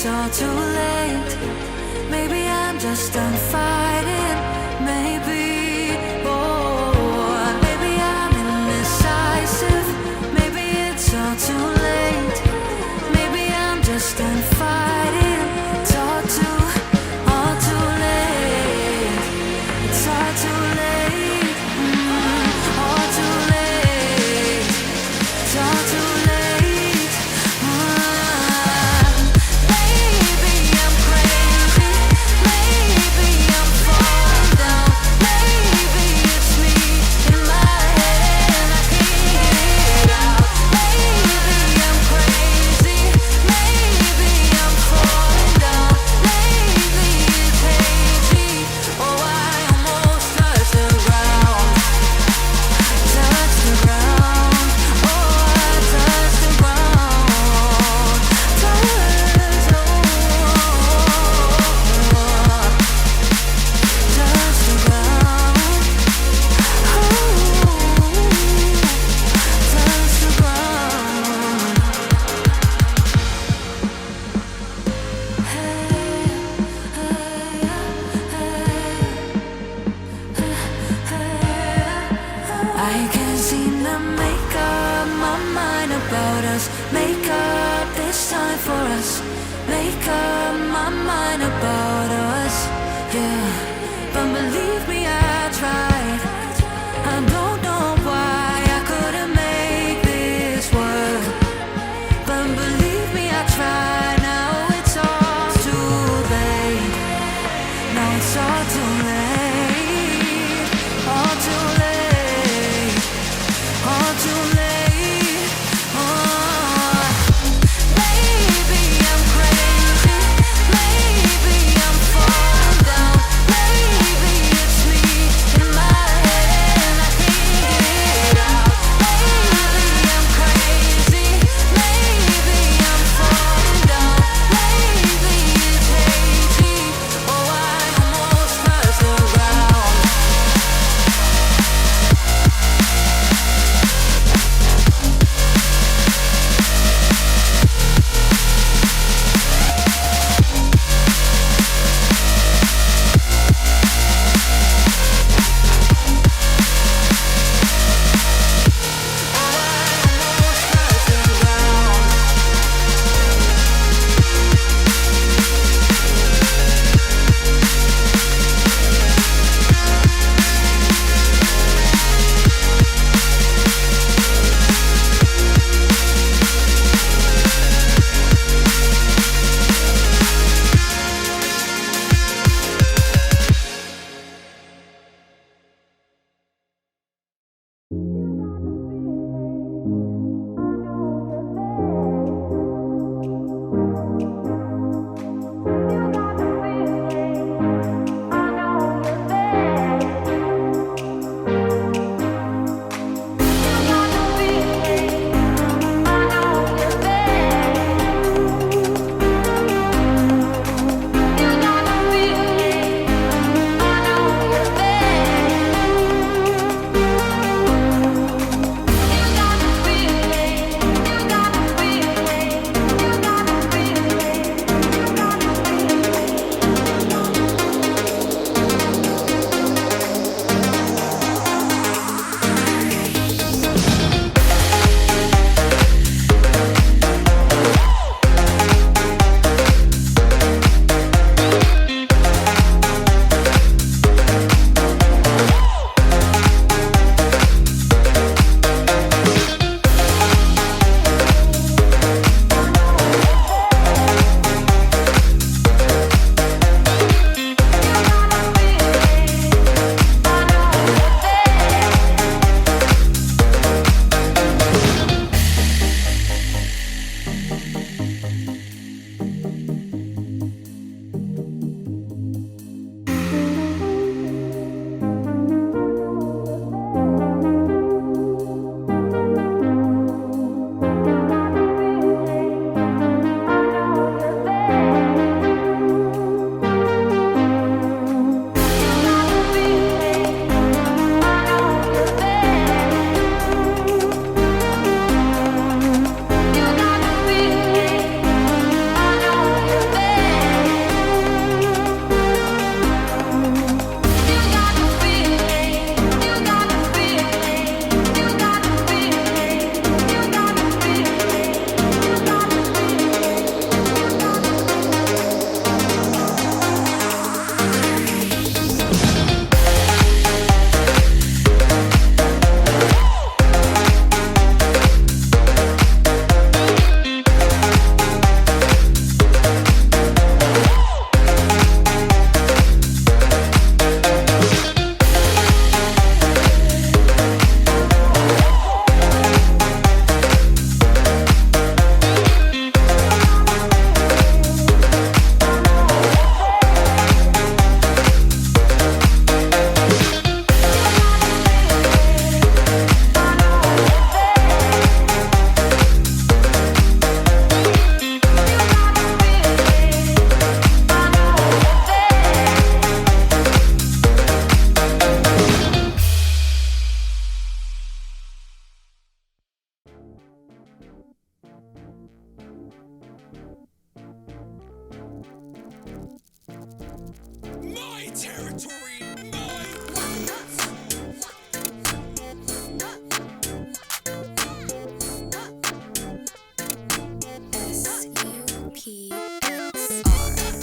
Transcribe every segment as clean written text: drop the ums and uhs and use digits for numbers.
it's all too late. Maybe I'm just done fighting. Maybe, oh, maybe I'm indecisive. Maybe it's all too late. Maybe I'm just done fighting. It's all too late. It's all too late. All too late. It's all too late. Maybe I'm crazy.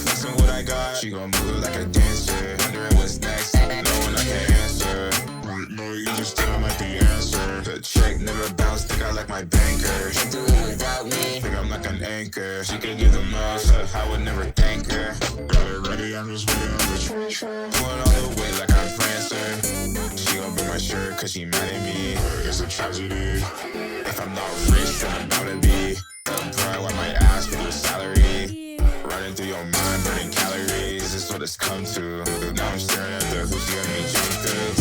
Flexing what I got, she gon' move like a dancer. Wondering what's next, knowing I can't answer. Right, no, you just tell like the answer. The check never bounced, think I like my banker. She do it without me, think I'm like an anchor. She can do the most, I would never thank her. Got it ready, I'm just waiting on the transfer. Pulling all the way like I'm Prancer. She gon' bring my shirt cause she mad at me. It's a tragedy. If I'm not rich, then I'm about to be. Bro, I might ask for your salary. Running through your mind, burning calories. This is what it's come to. Now I'm staring at the hoops you got me jump through.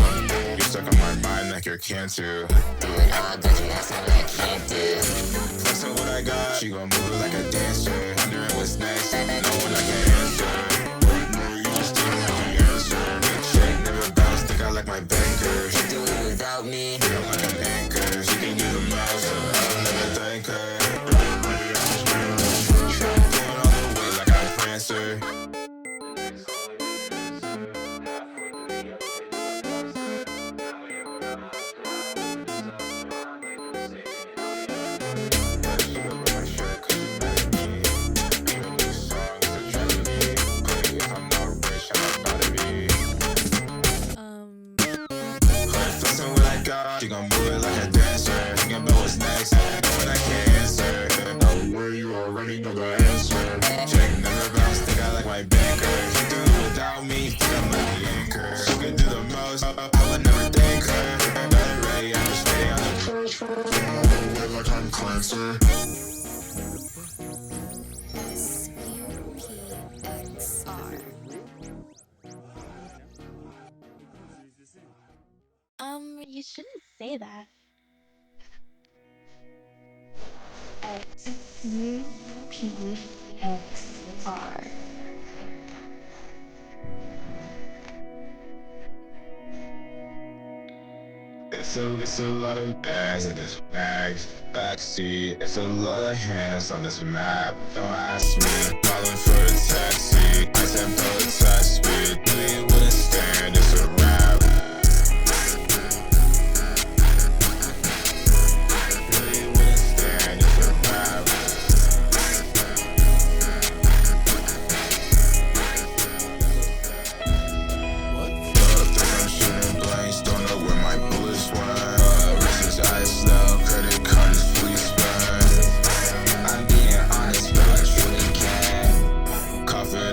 You're stuck on my mind like you're cancer. Do it all, but you ask what I can't do. Flexing what I got, she gon' move like a dancer. Wondering what's next, knowing I can't answer. Right now, you just don't have the answer. Good check, never bounce, think I like my banker. She do it without me, think I'm like an anchor. She can do the most, I'll never thank her. Answer. She gon' move it like a dancer. Thinking about what's next, knowing I can't answer. Know where you already know the answer. Check never bounce, think I like my banker. She do it without me, think I'm like the anchor. She can do the most, I would never thank her. Got it ready, I'm just waiting on the transfer. All the way like I'm Clancer. You shouldn't say that. XUPXR. It's a lot of bags in this backseat. It's a lot of hands on this map. Don't ask me, calling for a taxi. I said blow the top speed, really wouldn't stand. It's a rap. Really wouldn't stand. It's a rap. I'm shooting blanks, don't know where my bullets went. Wrist is ice slow, credit card is fleece burn. I'm being honest, but I truly can't. Coffee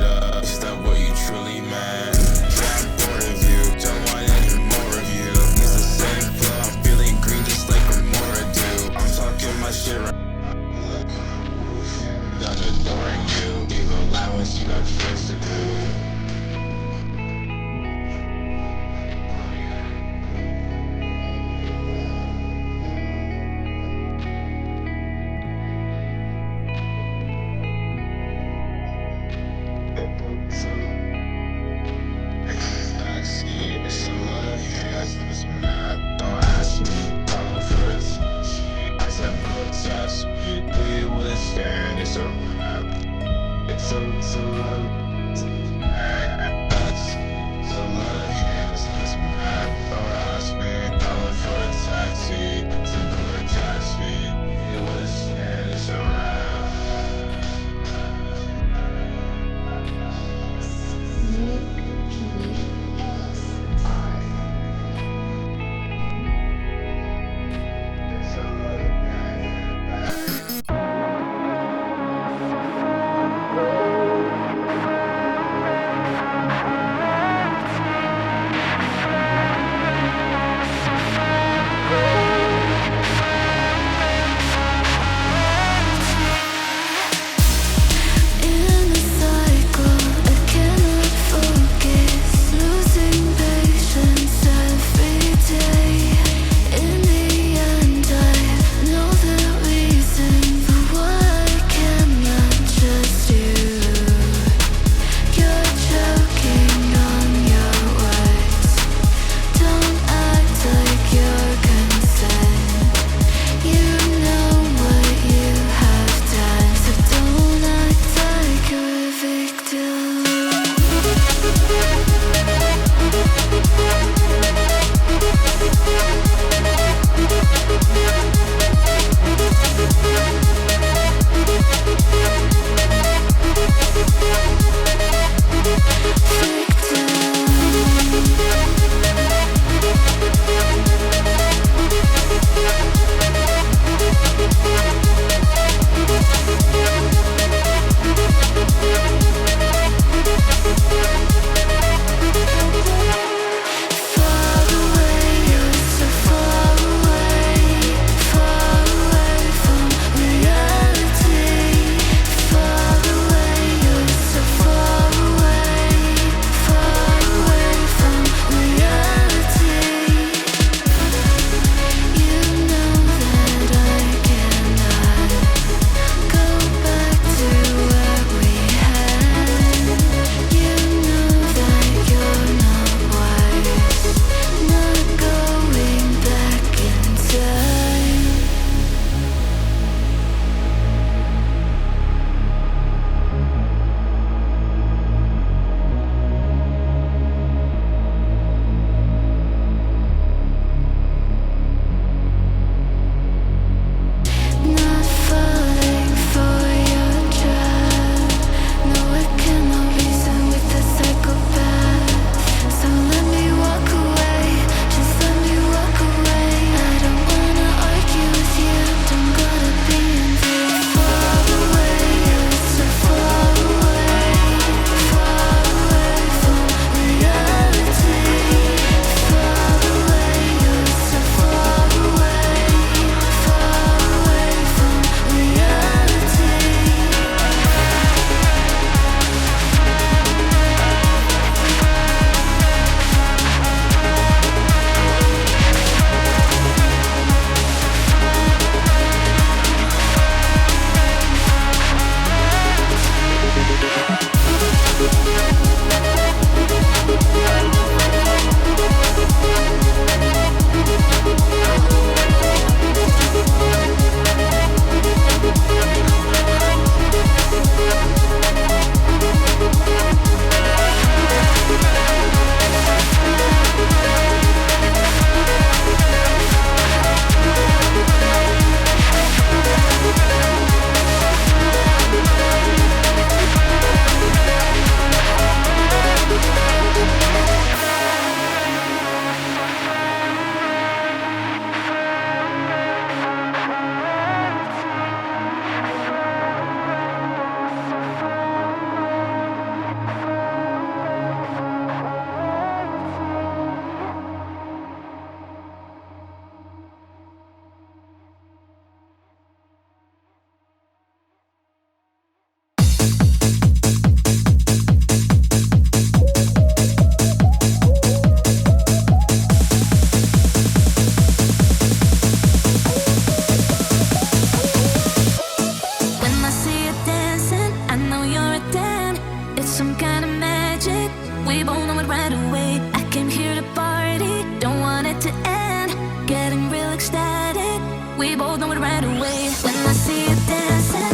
some kind of magic. We both know it right away. I came here to party, don't want it to end. Getting real ecstatic. We both know it right away. When I see you dancing,